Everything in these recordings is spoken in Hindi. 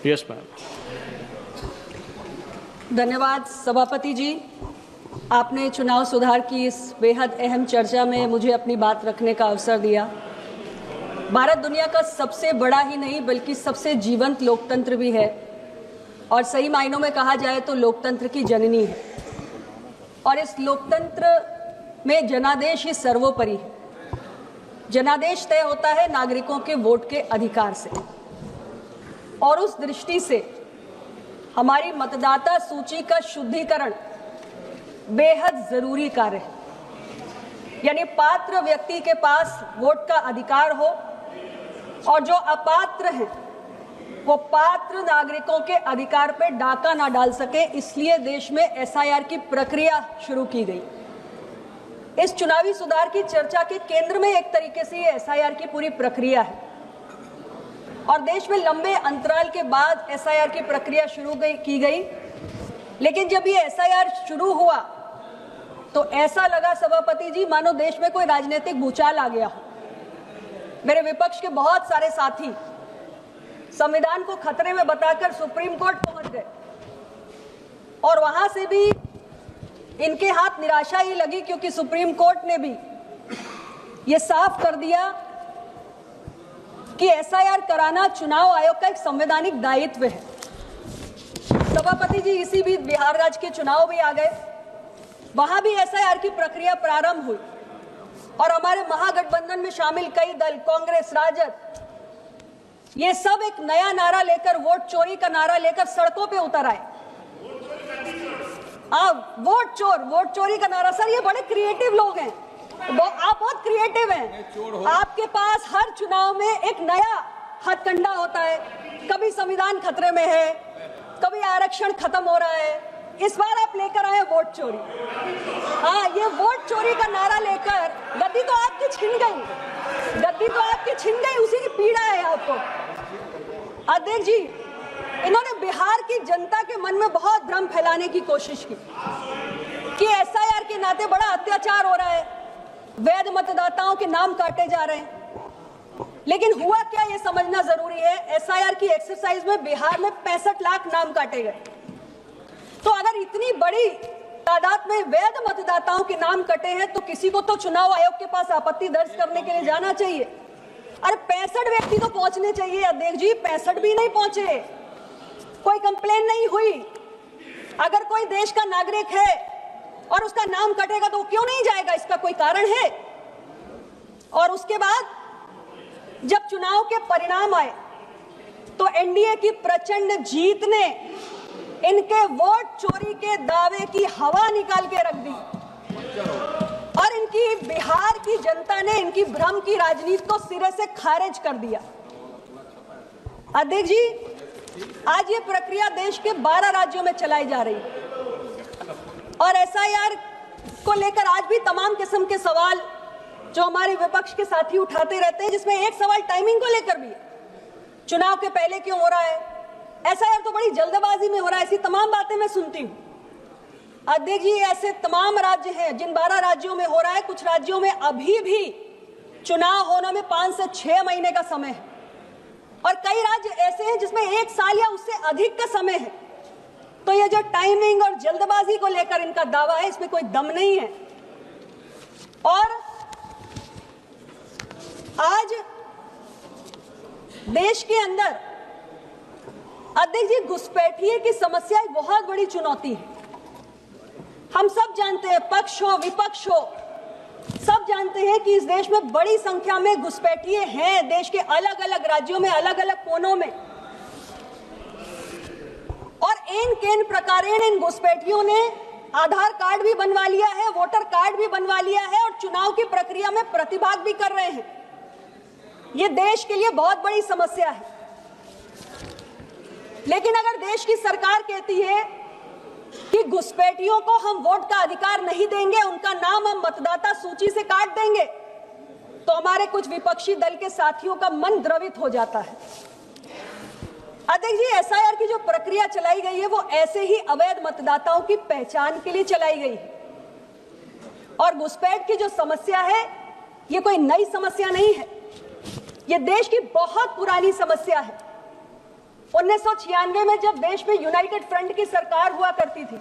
Yes ma'am. धन्यवाद सभापति जी, आपने चुनाव सुधार की इस बेहद अहम चर्चा में मुझे अपनी बात रखने का अवसर दिया। भारत दुनिया का सबसे बड़ा ही नहीं बल्कि सबसे जीवंत लोकतंत्र भी है और सही मायनों में कहा जाए तो लोकतंत्र की जननी है और इस लोकतंत्र में जनादेश ही सर्वोपरि है। जनादेश तय होता है नागरिकों के वोट के अधिकार से और उस दृष्टि से हमारी मतदाता सूची का शुद्धिकरण बेहद जरूरी कार्य है। यानी पात्र व्यक्ति के पास वोट का अधिकार हो और जो अपात्र हैं वो पात्र नागरिकों के अधिकार पे डाका ना डाल सके, इसलिए देश में एसआईआर की प्रक्रिया शुरू की गई। इस चुनावी सुधार की चर्चा के केंद्र में एक तरीके से ये एसआईआर की पूरी प्रक्रिया है और देश में लंबे अंतराल के बाद एसआईआर की प्रक्रिया शुरू की गई। लेकिन जब ये एसआईआर शुरू हुआ तो ऐसा लगा सभापति जी मानो देश में कोई राजनीतिक भूचाल आ गया हो। मेरे विपक्ष के बहुत सारे साथी संविधान को खतरे में बताकर सुप्रीम कोर्ट पहुंच गए और वहां से भी इनके हाथ निराशा ही लगी, क्योंकि सुप्रीम कोर्ट ने भी ये साफ कर दिया कि एसआईआर कराना चुनाव आयोग का एक संवैधानिक दायित्व है। सभापति जी, इसी बीच बिहार राज्य के चुनाव भी आ गए, वहां भी एसआईआर की प्रक्रिया प्रारंभ हुई और हमारे महागठबंधन में शामिल कई दल, कांग्रेस, राजद, ये सब एक नया नारा लेकर, वोट चोरी का नारा लेकर सड़कों पे उतर आए। वोट चोरी का नारा। सर, ये बड़े क्रिएटिव लोग हैं, आप बहुत क्रिएटिव हैं। आपके पास हर चुनाव में एक नया हथकंडा होता है। कभी संविधान खतरे में है, कभी आरक्षण खत्म हो रहा है, इस बार आप लेकर आए वोट चोरी। हाँ, ये वोट चोरी का नारा लेकर गद्दी तो आपकी छिन गई, उसी की पीड़ा है आपको। अध्यक्ष जी, इन्होंने बिहार की जनता के मन में बहुत भ्रम फैलाने की कोशिश की कि एसआईआर के नाते बड़ा अत्याचार हो रहा है, वैध मतदाताओं के नाम काटे जा रहे हैं। लेकिन हुआ क्या, ये समझना जरूरी है। एसआईआर की एक्सरसाइज में बिहार में 65 लाख नाम काटे गए। तो अगर इतनी बड़ी तादाद में वैध मतदाताओं के नाम कटे हैं तो किसी को तो चुनाव आयोग के पास आपत्ति दर्ज करने के लिए जाना चाहिए। अरे 65 व्यक्ति तो पहुंचने चाहिए अध्यक्ष जी, 65 भी नहीं पहुंचे, कोई कंप्लेन नहीं हुई। अगर कोई देश का नागरिक है और उसका नाम कटेगा तो क्यों नहीं जाएगा, इसका कोई कारण है। और उसके बाद जब चुनाव के परिणाम आए तो एनडीए की प्रचंड जीत ने इनके वोट चोरी के दावे की हवा निकाल के रख दी और इनकी बिहार की जनता ने इनकी भ्रम की राजनीति को सिरे से खारिज कर दिया। अध्यक्ष जी, आज ये प्रक्रिया देश के 12 राज्यों में चलाई जा रही है और एसआईआर को लेकर आज भी तमाम किस्म के सवाल जो हमारे विपक्ष के साथी उठाते रहते हैं, जिसमें एक सवाल टाइमिंग को लेकर भी है। चुनाव के पहले क्यों हो रहा है, एसआईआर तो बड़ी जल्दबाजी में हो रहा है, ऐसी तमाम बातें मैं सुनती हूँ। अध्यक्ष जी, ऐसे तमाम राज्य हैं जिन 12 राज्यों में हो रहा है, कुछ राज्यों में अभी भी चुनाव होने में 5 से 6 महीने का समय है और कई राज्य ऐसे हैं जिसमें 1 साल या उससे अधिक का समय है। तो ये जो टाइमिंग और जल्दबाजी को लेकर इनका दावा है, इसमें कोई दम नहीं है। और आज देश के अंदर अध्यक्ष जी घुसपैठिए की समस्या एक बहुत बड़ी चुनौती है। हम सब जानते हैं, पक्ष हो विपक्ष हो, सब जानते हैं कि इस देश में बड़ी संख्या में घुसपैठिए हैं, देश के अलग अलग राज्यों में, अलग अलग कोनों में। और इन प्रकारेण इन घुसपैठियों ने आधार कार्ड भी बनवा लिया है, वोटर कार्ड भी बनवा लिया है और चुनाव की प्रक्रिया में प्रतिभाग भी कर रहे हैं। ये देश के लिए बहुत बड़ी समस्या है। लेकिन अगर देश की सरकार कहती है कि घुसपैठियों को हम वोट का अधिकार नहीं देंगे, उनका नाम हम मतदाता सूची से काट देंगे, तो हमारे कुछ विपक्षी दल के साथियों का मन द्रवित हो जाता है। अध्यक्ष जी, एसआईआर की जो प्रक्रिया चलाई गई है वो ऐसे ही अवैध मतदाताओं की पहचान के लिए चलाई गई है और घुसपैठ की जो समस्या है ये कोई नई समस्या नहीं है, ये देश की बहुत पुरानी समस्या है। 1996 में जब देश में यूनाइटेड फ्रंट की सरकार हुआ करती थी,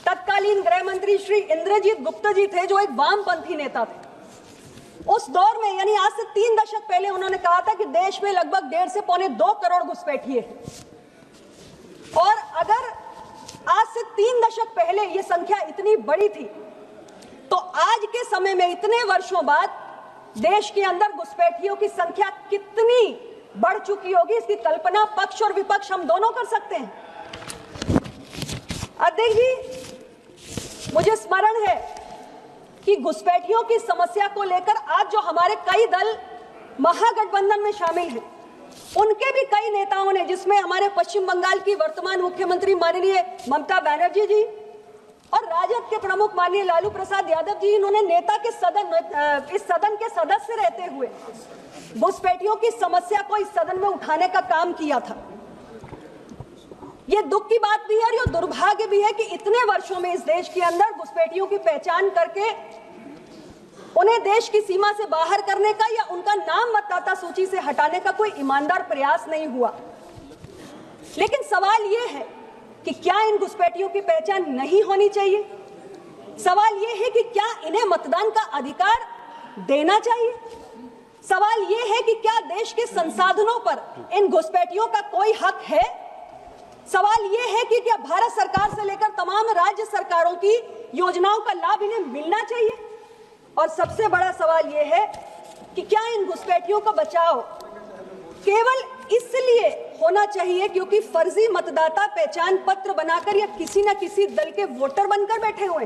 तत्कालीन गृह मंत्री श्री इंद्रजीत गुप्ता जी थे, जो एक वामपंथी नेता थे। उस दौर में, यानी आज से 3 दशक पहले, उन्होंने कहा था कि देश में लगभग 1.5 से पौने 2 करोड़ घुसपैठिए हैं। और अगर आज से 3 दशक पहले ये संख्या इतनी बड़ी थी, तो आज के समय में इतने वर्षों बाद देश के अंदर घुसपैठियों की संख्या कितनी बढ़ चुकी होगी, इसकी कल्पना पक्ष और विपक्ष हम दोनों कर सकते हैं। अध्यक्ष जी, मुझे स्मरण है कि घुसपैठियों की समस्या को लेकर आज जो हमारे कई दल महागठबंधन में शामिल हैं, उनके भी कई नेताओं ने, जिसमें हमारे पश्चिम बंगाल की वर्तमान मुख्यमंत्री माननीय ममता बनर्जी जी और राजद के प्रमुख माननीय लालू प्रसाद यादव जी, इन्होंने नेता के इस सदन के सदस्य रहते हुए घुसपैठियों की समस्या को इस सदन में उठाने का काम किया था। ये दुख की बात भी है और ये दुर्भाग्य भी है कि इतने वर्षों में इस देश के अंदर घुसपैठियों की पहचान करके उन्हें देश की सीमा से बाहर करने का या उनका नाम मतदाता सूची से हटाने का कोई ईमानदार प्रयास नहीं हुआ। लेकिन सवाल ये है कि क्या इन घुसपैठियों की पहचान नहीं होनी चाहिए? सवाल ये है कि क्या इन्हें मतदान का अधिकार देना चाहिए? सवाल ये है कि क्या देश के संसाधनों पर इन घुसपैठियों का कोई हक है? सवाल ये है कि क्या भारत सरकार से लेकर तमाम राज्य सरकारों की योजनाओं का लाभ इन्हें मिलना चाहिए? और सबसे बड़ा सवाल ये है कि क्या इन घुसपैठियों का बचाव केवल इसलिए होना चाहिए क्योंकि फर्जी मतदाता पहचान पत्र बनाकर या किसी न किसी दल के वोटर बनकर बैठे हुए?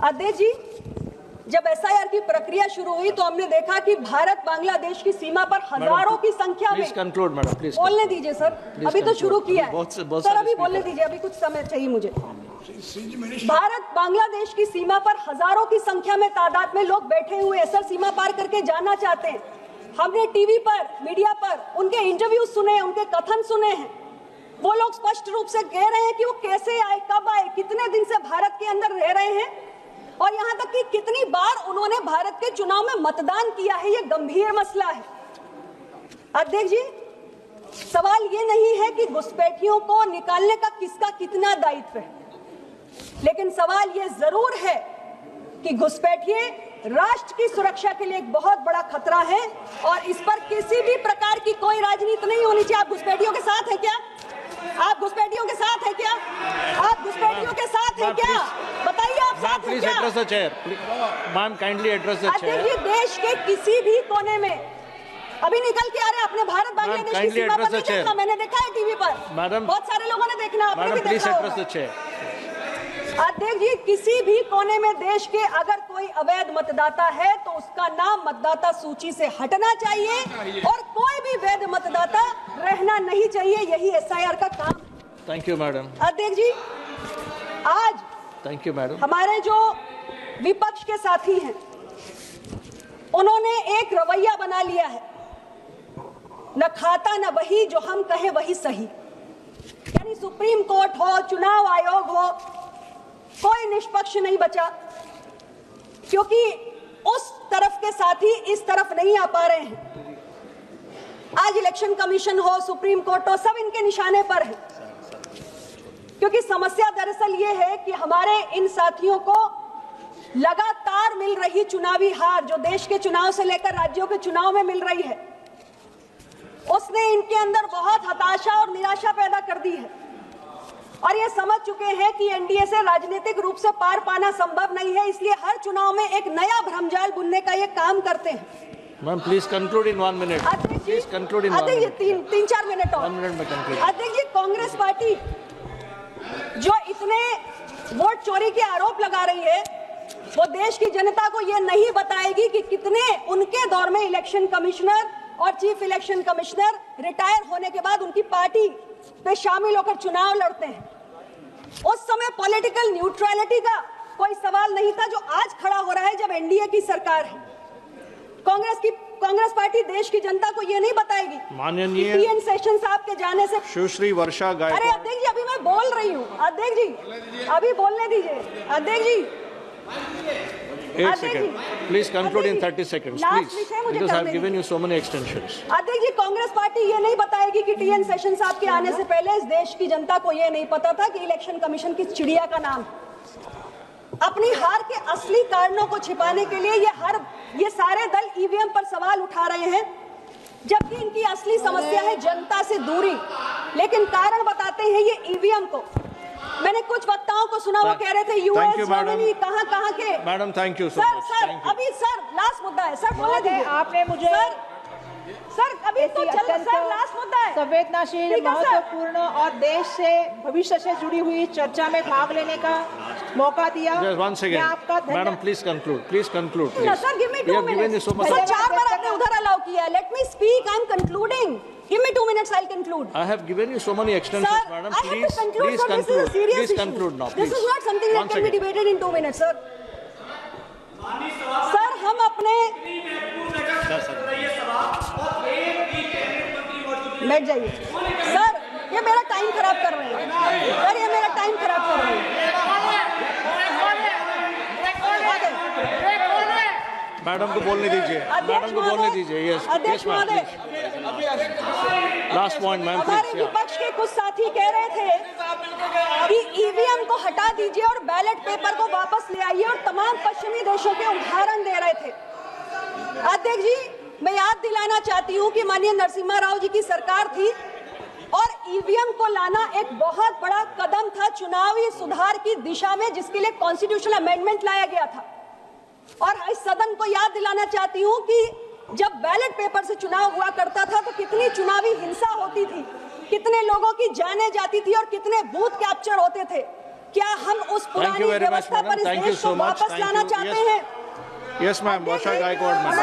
अध्यक्ष जी, जब एसआईआर की प्रक्रिया शुरू हुई तो हमने देखा कि भारत बांग्लादेश की सीमा पर हजारों की संख्या में, बोलने दीजिए सर, अभी तो शुरू किया है सर, अभी बोलने दीजिए, अभी कुछ समय चाहिए मुझे। भारत बांग्लादेश की सीमा पर हजारों की संख्या में तादाद में लोग बैठे हुए हैं सर, सीमा पार करके जाना चाहते हैं। हमने टीवी पर, मीडिया पर उनके इंटरव्यू सुने, उनके कथन सुने हैं। वो लोग स्पष्ट रूप से कह रहे हैं कि वो कैसे आए, कब आए, कितने दिन से भारत के अंदर रह रहे हैं और यहाँ तक कि कितनी बार उन्होंने भारत के चुनाव में मतदान किया है। ये गंभीर मसला है। अध्यक्ष जी, सवाल ये नहीं है कि घुसपैठियों को निकालने का किसका कितना दायित्व है, लेकिन सवाल ये जरूर है कि घुसपैठिए राष्ट्र की सुरक्षा के लिए एक बहुत बड़ा खतरा है और इस पर किसी भी प्रकार की कोई राजनीति नहीं होनी चाहिए। आप घुसपैठियों के साथ हैं क्या? आप घुसपैठियों के साथ हैं क्या? आप घुसपैठियों के साथ हैं क्या? बताइए, आप साथ हैं क्या? Address the chair ma'am, kindly address the chair. अध्यक्ष जी, देश के किसी भी कोने में अभी निकल के आ रहे हैं, अपने भारत बांग्लादेश की सीमा पर नहीं देखा, मैंने देखा है टीवी पर, बहुत सारे लोगों ने देखना, आपने भी देखा होगा। अध्यक्ष जी, किसी भी कोने में देश के अगर कोई अवैध मतदाता है तो उसका नाम मतदाता सूची से हटना चाहिए और कोई भी वैध मतदाता रहना नहीं चाहिए। यही एसआईआर का काम। Thank you madam. अध्यक्ष जी, आज थैंक यू मैडम, हमारे जो विपक्ष के साथी हैं उन्होंने एक रवैया बना लिया है, न खाता न बही, जो हम कहे वही सही। यानी सुप्रीम कोर्ट हो, चुनाव आयोग हो, कोई निष्पक्ष नहीं बचा, क्योंकि उस तरफ के साथी इस तरफ नहीं आ पा रहे हैं। आज इलेक्शन कमीशन हो, सुप्रीम कोर्ट हो, सब इनके निशाने पर है, क्योंकि समस्या दरअसल ये है कि हमारे इन साथियों को लगातार मिल रही चुनावी हार, जो देश के चुनाव से लेकर राज्यों के चुनाव में मिल रही है, उसने इनके अंदर बहुत हताशा और निराशा पैदा कर दी है और ये समझ चुके हैं कि एनडीए से राजनीतिक रूप से पार पाना संभव नहीं है, इसलिए हर चुनाव में एक नया भ्रमजाल बुनने का ये काम करते हैं। Ma'am please conclude in 1 minute. Please conclude in 1 minute. 3-4 minute और। 1 मिनट में कंक्लूड। अध्यक्ष जी, कांग्रेस पार्टी जो इतने वोट चोरी के आरोप लगा रही है, वो देश की जनता को ये नहीं बताएगी कि कितने उनके दौर में इलेक्शन कमिश्नर और चीफ इलेक्शन कमिश्नर रिटायर होने के बाद उनकी पार्टी पे शामिल होकर चुनाव लड़ते हैं। उस समय पॉलिटिकल न्यूट्रलिटी का कोई सवाल नहीं था, जो आज खड़ा हो रहा है जब एनडीए की सरकार है। कांग्रेस पार्टी देश की जनता को ये नहीं बताएगी। माननीय टीएन सेशन साहब के जाने से सुश्री वर्षा गायकवाड़। अरे अध्यक्ष जी, अभी मैं बोल रही हूँ। अध्यक्ष जी, अभी बोलने दीजिए। अध्यक्ष जी, 8 seconds. Please conclude in 30 seconds, Last please. विषय मुझे Because I have करने given you so many extensions. अध्यक्ष जी, कांग्रेस पार्टी ये नहीं बताएगी कि टीएन सेशन साहब के आने से पहले इस देश की जनता को ये नहीं पता था कि इलेक्शन कमीशन की चिड़िया का नाम। अपनी हार के असली कारणों को छिपाने के लिए ये सारे दल ईवीएम पर सवाल उठा रहे हैं, जबकि इनकी असली समस्या है जनता से दूरी। लेकिन कारण बताते हैं ये ईवीएम को। मैंने कुछ वक्ताओं को सुना, वो कह रहे थे यूएस, जर्मनी, कहां के। Madam, thank you so sir much. Sir अभी सर लास्ट मुद्दा है, सर बोलने दीजिए। आपने मुझे सर अभी तो चल, सर लास्ट मुद्दा है। संवेदनशील, ठीक है, सर। महत्वपूर्ण और देश से भविष्य से जुड़ी हुई चर्चा में भाग लेने का मौका दिया। Just one second. मैं आपका Madam, please conclude. Please conclude, please. Sir, give me We 2 have given you minutes. so much. Sir, 4 बार आपने उधर अलाउ किया है। Let me speak. I'm concluding. Give me 2 minutes. I'll conclude. I have given you so many extensions, Sir, madam. I have Please, to conclude. please Sir, this is a conclude. serious Please issue. conclude now. This Please. is not something that One can be second. debated in 2 minutes, sir. Sir, हम अपने बैठ जाइए। सर, ये मेरा टाइम खराब कर रहे हैं। सर, ये मेरा टाइम खराब कर रहे हैं। मैडम को बोलने दीजिए। मैडम को बोलने दीजिए। यस, अध्यक्ष महोदय, लास्ट पॉइंट मैम, हमारे प्लीज। विपक्ष के कुछ साथी कह रहे थे कि ईवीएम को हटा दीजिए और बैलेट पेपर को वापस ले आइए, और तमाम पश्चिमी देशों के उदाहरण दे रहे थे। अध्यक्ष जी, मैं याद दिलाना चाहती हूं कि माननीय नरसिम्हा राव जी की सरकार थी और ईवीएम को लाना एक बहुत बड़ा कदम था चुनावी सुधार की दिशा में, जिसके लिए कॉन्स्टिट्यूशनल अमेंडमेंट लाया गया था। और इस सदन को याद दिलाना चाहती हूं कि जब बैलेट पेपर से चुनाव हुआ करता था तो कितनी चुनावी हिंसा होती थी, कितने लोगों की जानें जाती थी और कितने बूथ कैप्चर होते थे। क्या हम उस पुरानी व्यवस्था पर इस देश को वापस लाना चाहते हैं? यस मैम, वर्षा गायकवाड़ मैम।